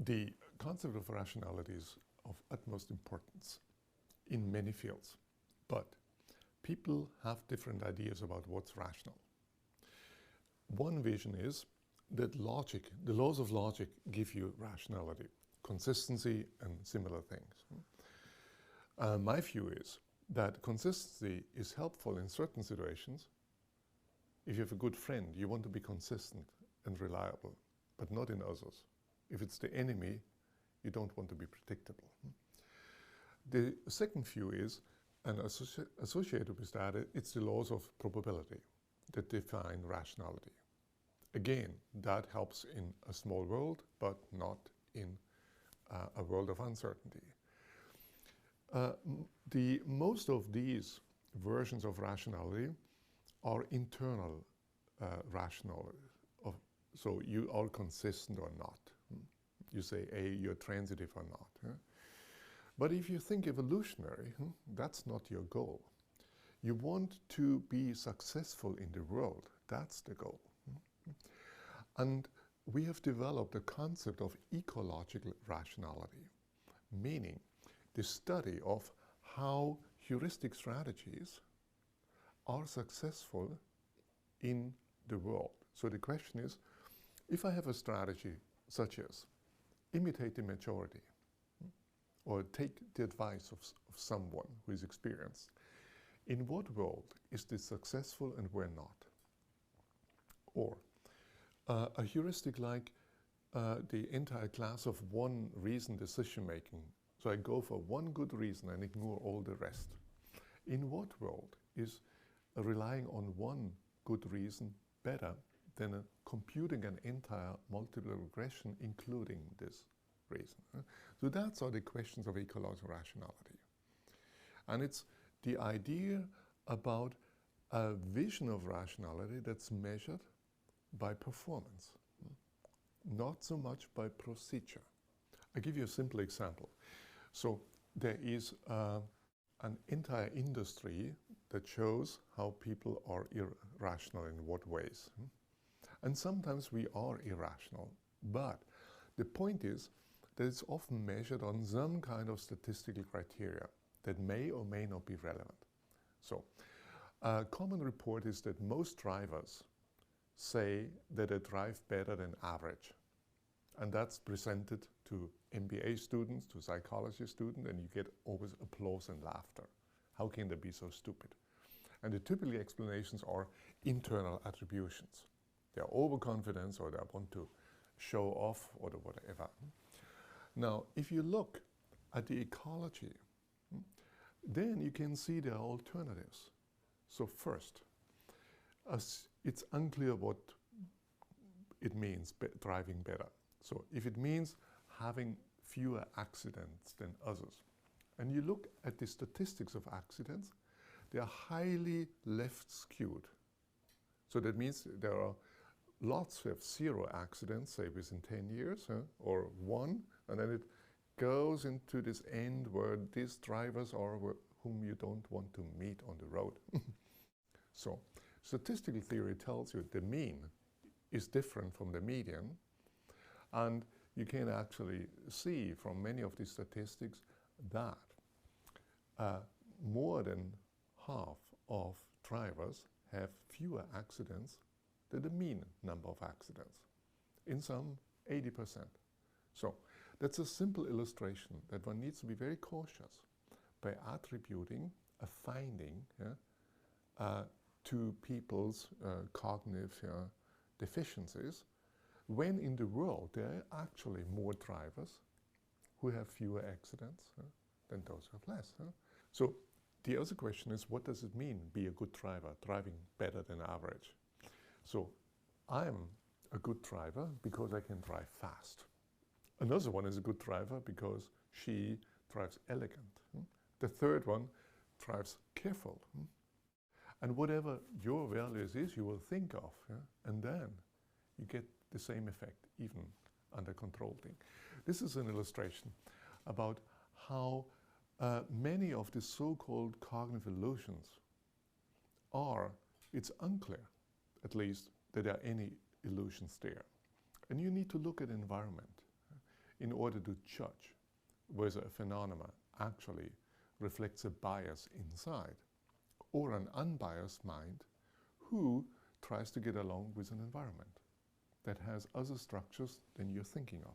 The concept of rationality is of utmost importance in many fields, but people have different ideas about what's rational. One vision is that logic, the laws of logic, give you rationality, consistency, and similar things. My view is that consistency is helpful in certain situations. If you have a good friend, you want to be consistent and reliable, but not in others. If it's the enemy, you don't want to be predictable. The second view is, and associated with that, it's the laws of probability that define rationality. Again, that helps in a small world, but not in a world of uncertainty. Most of these versions of rationality are internal rationality. So you are consistent or not. You say, A, you're transitive or not. But if you think evolutionary, that's not your goal. You want to be successful in the world. That's the goal. And we have developed a concept of ecological rationality, meaning the study of how heuristic strategies are successful in the world. So the question is, if I have a strategy such as imitate the majority, or take the advice of someone who is experienced, in what world is this successful and where not? Or a heuristic like the entire class of one reason decision making. So I go for one good reason and ignore all the rest. In what world is relying on one good reason better than computing an entire multiple regression including this reason? So that's all the questions of ecological rationality. And it's the idea about a vision of rationality that's measured by performance, not so much by procedure. I'll give you a simple example. So there is an entire industry that shows how people are irrational in what ways. And sometimes we are irrational, but the point is that it's often measured on some kind of statistical criteria that may or may not be relevant. So a common report is that most drivers say that they drive better than average. And that's presented to MBA students, to psychology students, and you get always applause and laughter. How can they be so stupid? And the typical explanations are internal attributions. They're overconfidence, or they want to show off, or whatever. Now, if you look at the ecology, then you can see there are alternatives. So first, it's unclear what it means, driving better. So if it means having fewer accidents than others, and you look at the statistics of accidents, they are highly left skewed. So that means there are lots who have 0 accidents, say within 10 years, or 1, and then it goes into this end where these drivers are whom you don't want to meet on the road. So statistical theory tells you the mean is different from the median, and you can actually see from many of these statistics that more than half of drivers have fewer accidents than the mean number of accidents. In some, 80%. So that's a simple illustration that one needs to be very cautious by attributing a finding to people's cognitive deficiencies, when in the world there are actually more drivers who have fewer accidents than those who have less. So the other question is, what does it mean, be a good driver, driving better than average? So I'm a good driver because I can drive fast. Another one is a good driver because she drives elegant. The third one drives careful. And whatever your values is, you will think of, and then you get the same effect, even under controlled thing. This is an illustration about how many of the so-called cognitive illusions are, it's unclear, at least, that there are any illusions there. And you need to look at environment. in order to judge whether a phenomenon actually reflects a bias inside or an unbiased mind who tries to get along with an environment that has other structures than you're thinking of.